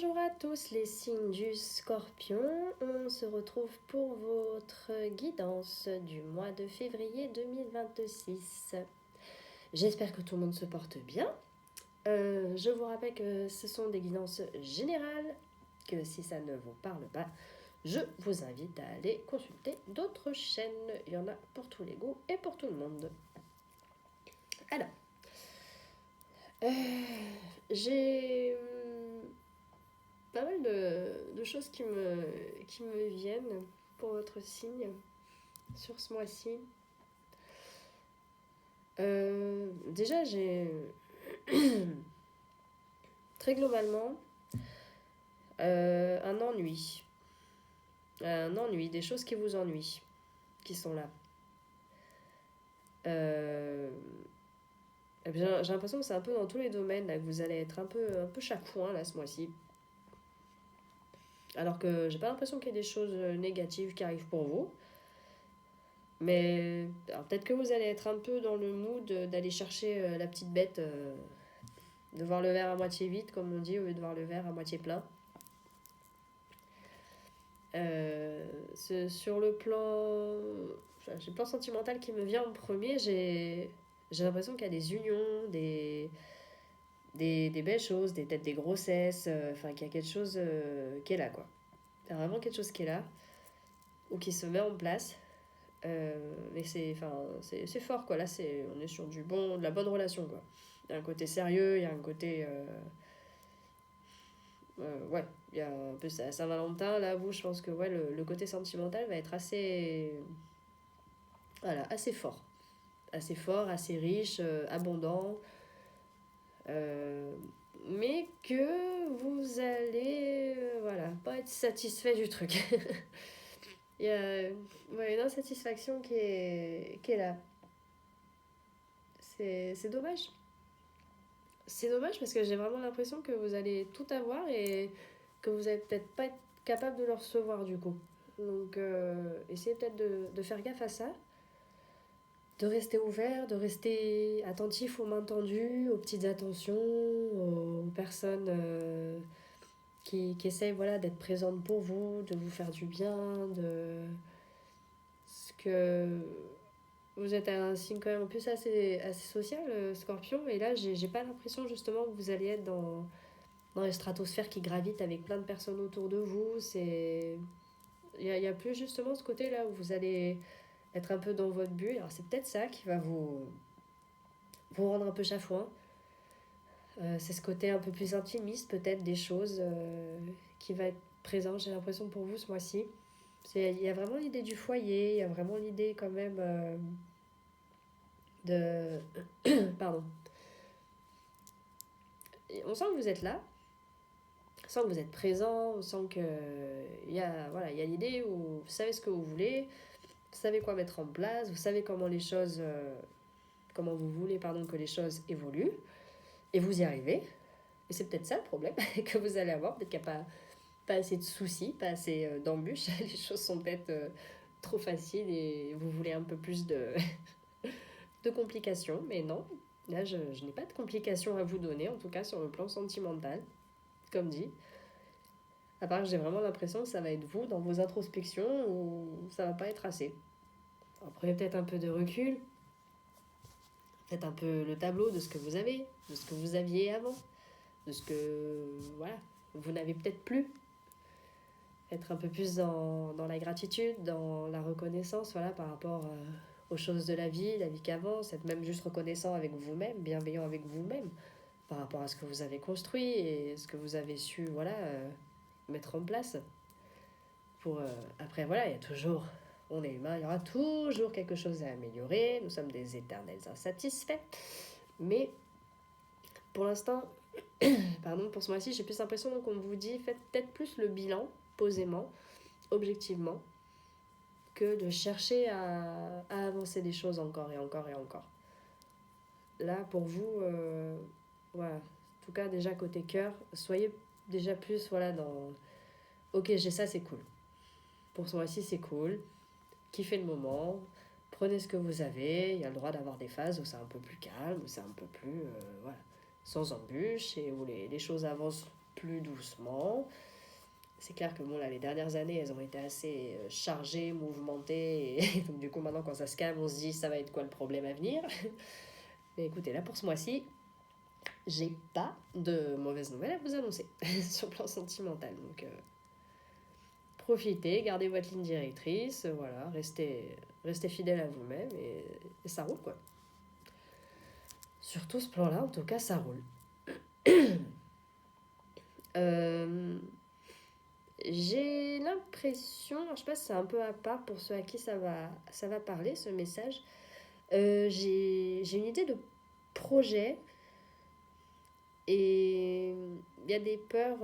Bonjour à tous les signes du Scorpion, on se retrouve pour votre guidance du mois de février 2026. J'espère que tout le monde se porte bien. Je vous rappelle que ce sont des guidances générales, que si ça ne vous parle pas, je vous invite à aller consulter d'autres chaînes. Il y en a pour tous les goûts et pour tout le monde. Alors, j'ai pas mal de choses qui me viennent pour votre signe sur ce mois-ci. Déjà, j'ai très globalement un ennui. Un ennui, des choses qui vous ennuient, qui sont là. J'ai l'impression que c'est un peu dans tous les domaines, là, que vous allez être un peu chafouin là, ce mois-ci. Alors que j'ai pas l'impression qu'il y ait des choses négatives qui arrivent pour vous. Mais alors peut-être que vous allez être un peu dans le mood d'aller chercher la petite bête, de voir le verre à moitié vide, comme on dit, au lieu de voir le verre à moitié plein. Sur le plan sentimental qui me vient en premier, j'ai l'impression qu'il y a des unions, des belles choses, peut-être des grossesses, enfin qu'il y a quelque chose qui est là, quoi. Il y a vraiment quelque chose qui est là, ou qui se met en place. Mais c'est fort, quoi. Là, on est sur de la bonne relation, quoi. Il y a un côté sérieux, il y a un côté... ouais, il y a un peu Saint-Valentin, là, vous, je pense que ouais, le côté sentimental va être assez... Voilà, assez fort. Assez fort, assez riche, abondant. Mais que vous allez, voilà, pas être satisfait du truc. Il y a ouais, une insatisfaction qui est là. C'est dommage. C'est dommage parce que j'ai vraiment l'impression que vous allez tout avoir et que vous allez peut-être pas être capable de le recevoir du coup. Donc essayez peut-être de faire gaffe à ça, de rester ouvert, de rester attentif aux mains tendues, aux petites attentions, aux personnes qui essayent voilà, d'être présentes pour vous, de vous faire du bien, de... Parce que vous êtes un signe quand même en plus assez social, Scorpion, et là j'ai pas l'impression justement que vous allez être dans les stratosphères qui gravitent avec plein de personnes autour de vous. Y a plus justement ce côté là où vous allez être un peu dans votre bulle. Alors c'est peut-être ça qui va vous rendre un peu chafouin. C'est ce côté un peu plus intimiste peut-être des choses qui va être présent, j'ai l'impression, pour vous ce mois-ci. Il y a vraiment l'idée du foyer, il y a vraiment l'idée quand même de... Pardon. On sent que vous êtes là, on sent que vous êtes présent, on sent que voilà, il y a l'idée où vous savez ce que vous voulez, vous savez quoi mettre en place, vous savez comment les choses, comment vous voulez pardon, que les choses évoluent, et vous y arrivez. Et c'est peut-être ça le problème que vous allez avoir, peut-être qu'il n'y a pas assez de soucis, pas assez d'embûches, les choses sont peut-être trop faciles et vous voulez un peu plus de complications, mais non, là je n'ai pas de complications à vous donner, en tout cas sur le plan sentimental, comme dit. À part que j'ai vraiment l'impression que ça va être vous dans vos introspections ou ça va pas être assez. Après, peut-être un peu de recul, peut-être un peu le tableau de ce que vous avez, de ce que vous aviez avant, de ce que voilà, vous n'avez peut-être plus. Être un peu plus dans la gratitude, dans la reconnaissance voilà, par rapport aux choses de la vie qu'avance, être même juste reconnaissant avec vous-même, bienveillant avec vous-même, par rapport à ce que vous avez construit et ce que vous avez su voilà, mettre en place. Après, voilà, il y a toujours, on est humain, il y aura toujours quelque chose à améliorer, nous sommes des éternels insatisfaits, mais pour l'instant, pardon, pour ce mois-ci, j'ai plus l'impression qu'on vous dit, faites peut-être plus le bilan, posément, objectivement, que de chercher à avancer des choses encore et encore et encore. Là, pour vous, voilà, en tout cas, déjà côté cœur, soyez déjà plus, voilà, dans... Ok, j'ai ça, c'est cool. Pour ce mois-ci, c'est cool. Kiffez le moment. Prenez ce que vous avez. Il y a le droit d'avoir des phases où c'est un peu plus calme, où c'est un peu plus, voilà, sans embûches et où les choses avancent plus doucement. C'est clair que bon, là, les dernières années, elles ont été assez chargées, mouvementées. Et donc, du coup, maintenant, quand ça se calme, on se dit, ça va être quoi le problème à venir? Mais écoutez, là, pour ce mois-ci, j'ai pas de mauvaises nouvelles à vous annoncer sur le plan sentimental. Donc, profitez, gardez votre ligne directrice, voilà, restez fidèle à vous-même et ça roule, quoi. Sur tout ce plan-là, en tout cas, ça roule. Euh, j'ai l'impression, je sais pas si c'est un peu à part pour ceux à qui ça va parler, ce message. J'ai une idée de projet et il y a des peurs,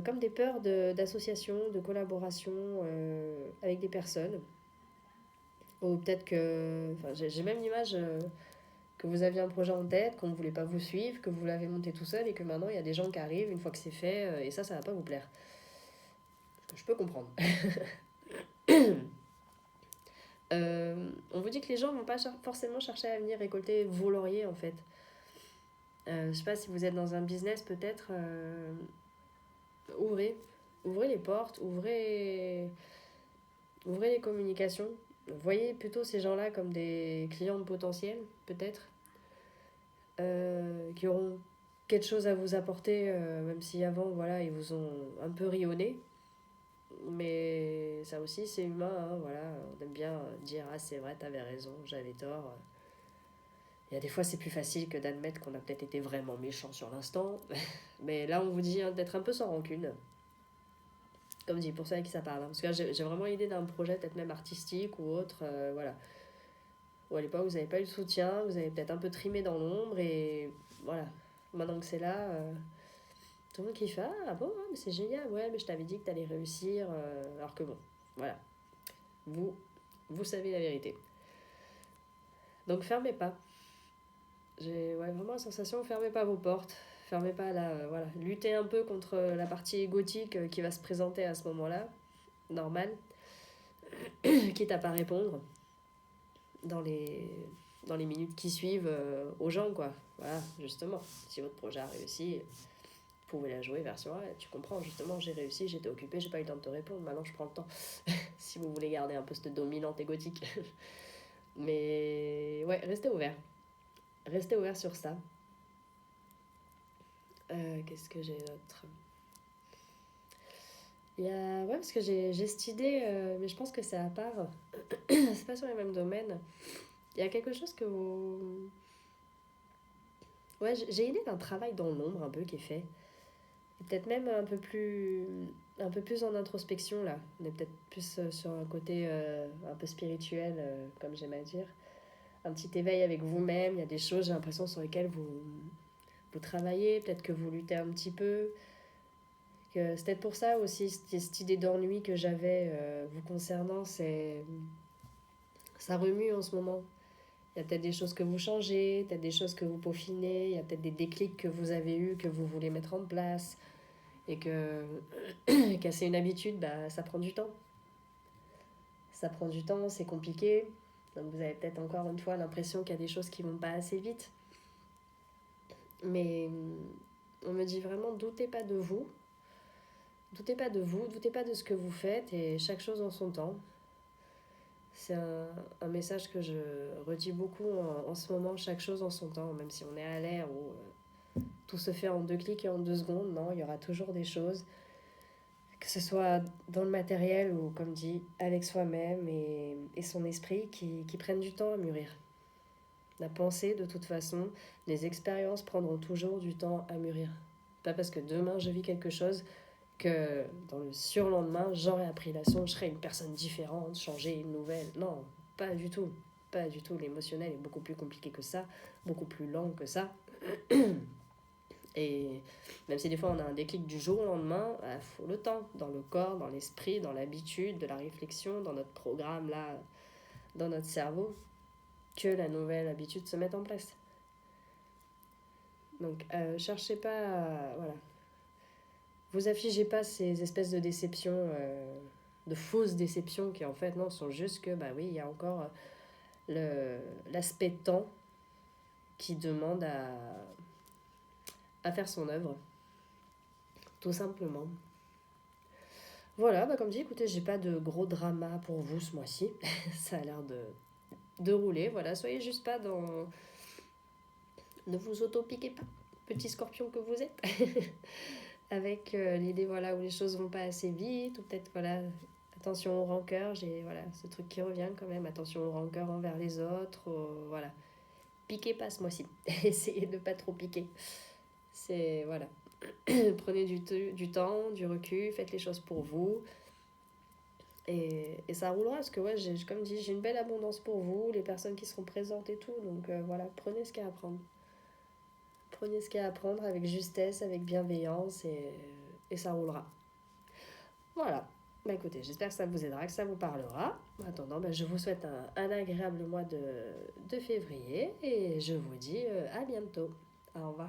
comme des peurs d'association, de collaboration avec des personnes. Ou peut-être que, enfin, j'ai même l'image que vous aviez un projet en tête, qu'on ne voulait pas vous suivre, que vous l'avez monté tout seul et que maintenant il y a des gens qui arrivent une fois que c'est fait et ça va pas vous plaire. Ce que je peux comprendre. On vous dit que les gens vont pas forcément chercher à venir récolter vos lauriers en fait. Je sais pas si vous êtes dans un business peut-être, ouvrez les portes, ouvrez les communications. Voyez plutôt ces gens-là comme des clients potentiels peut-être, qui auront quelque chose à vous apporter, même si avant voilà ils vous ont un peu rionné. Mais ça aussi c'est humain, hein, voilà. On aime bien dire ah c'est vrai t'avais raison j'avais tort. Il y a des fois, c'est plus facile que d'admettre qu'on a peut-être été vraiment méchant sur l'instant. Mais là, on vous dit hein, d'être un peu sans rancune. Comme dit, pour ceux à qui ça parle. Hein. Parce que là, j'ai vraiment l'idée d'un projet, peut-être même artistique ou autre. Voilà. Ou à l'époque, vous n'avez pas eu de soutien, vous avez peut-être un peu trimé dans l'ombre. Et voilà. Maintenant que c'est là, tout le monde kiffe. Ah bon, mais c'est génial. Ouais, mais je t'avais dit que t'allais réussir. Alors que bon, voilà. Vous, vous savez la vérité. Donc, fermez pas. J'ai vraiment la sensation, fermez pas vos portes, fermez pas voilà, luttez un peu contre la partie égotique qui va se présenter à ce moment-là, normal, quitte à pas répondre dans les, dans les minutes qui suivent aux gens, quoi. Voilà, justement, si votre projet a réussi, vous pouvez la jouer version ouais, tu comprends, justement, j'ai réussi, j'étais occupée, j'ai pas eu le temps de te répondre, maintenant je prends le temps, si vous voulez garder un peu cette dominante égotique. Mais ouais, restez ouvert sur ça. Qu'est-ce que j'ai d'autre? Il y a... Ouais, parce que j'ai cette idée, mais je pense que c'est à part. C'est pas sur les mêmes domaines. Il y a quelque chose que vous... Ouais, j'ai l'idée d'un travail dans l'ombre un peu qui est fait. Et peut-être même un peu plus en introspection, là. On est peut-être plus sur un côté un peu spirituel, comme j'aime à dire. Un petit éveil avec vous-même. Il y a des choses, j'ai l'impression, sur lesquelles vous travaillez. Peut-être que vous luttez un petit peu. Que c'est peut-être pour ça aussi, cette idée d'ennui que j'avais vous concernant, ça remue en ce moment. Il y a peut-être des choses que vous changez, peut-être des choses que vous peaufinez, il y a peut-être des déclics que vous avez eus, que vous voulez mettre en place, et que casser une habitude, bah, ça prend du temps. Ça prend du temps, c'est compliqué. Donc vous avez peut-être encore une fois l'impression qu'il y a des choses qui vont pas assez vite. Mais on me dit vraiment, doutez pas de vous. Doutez pas de vous, doutez pas de ce que vous faites, et chaque chose en son temps. C'est un message que je redis beaucoup en ce moment, chaque chose en son temps, même si on est à l'ère où tout se fait en 2 clics et en 2 secondes, non, il y aura toujours des choses, que ce soit dans le matériel ou, comme dit, avec soi-même et son esprit qui prennent du temps à mûrir. La pensée, de toute façon, les expériences prendront toujours du temps à mûrir. Pas parce que demain je vis quelque chose que dans le surlendemain, j'aurais appris la leçon, je serais une personne différente, changer, une nouvelle. Non, pas du tout. Pas du tout. L'émotionnel est beaucoup plus compliqué que ça, beaucoup plus lent que ça. Et même si des fois on a un déclic du jour au lendemain, il faut le temps, dans le corps, dans l'esprit, dans l'habitude, de la réflexion, dans notre programme, là, dans notre cerveau, que la nouvelle habitude se mette en place. Donc, cherchez pas voilà, vous affligez pas ces espèces de déceptions, de fausses déceptions qui en fait non sont juste que bah oui il y a encore l'aspect temps qui demande à faire son œuvre, tout simplement. Voilà, bah comme dit, écoutez, j'ai pas de gros drama pour vous ce mois-ci. Ça a l'air de rouler. Voilà, soyez juste pas dans... Ne vous auto-piquez pas, petit scorpion que vous êtes. Avec l'idée, voilà, où les choses vont pas assez vite, ou peut-être, voilà, attention aux rancœurs. J'ai, voilà, ce truc qui revient quand même. Attention aux rancœurs envers les autres. Voilà. Piquez pas ce mois-ci. Essayez de pas trop piquer. C'est, voilà. Prenez du temps, du recul, faites les choses pour vous. Et ça roulera, parce que ouais, comme dit, j'ai une belle abondance pour vous, les personnes qui seront présentes et tout. Donc voilà, prenez ce qu'il y a à prendre. Prenez ce qu'il y a à prendre avec justesse, avec bienveillance, et ça roulera. Voilà. Bah écoutez, j'espère que ça vous aidera, que ça vous parlera. En attendant, bah, je vous souhaite un agréable mois de février, et je vous dis à bientôt. Au revoir.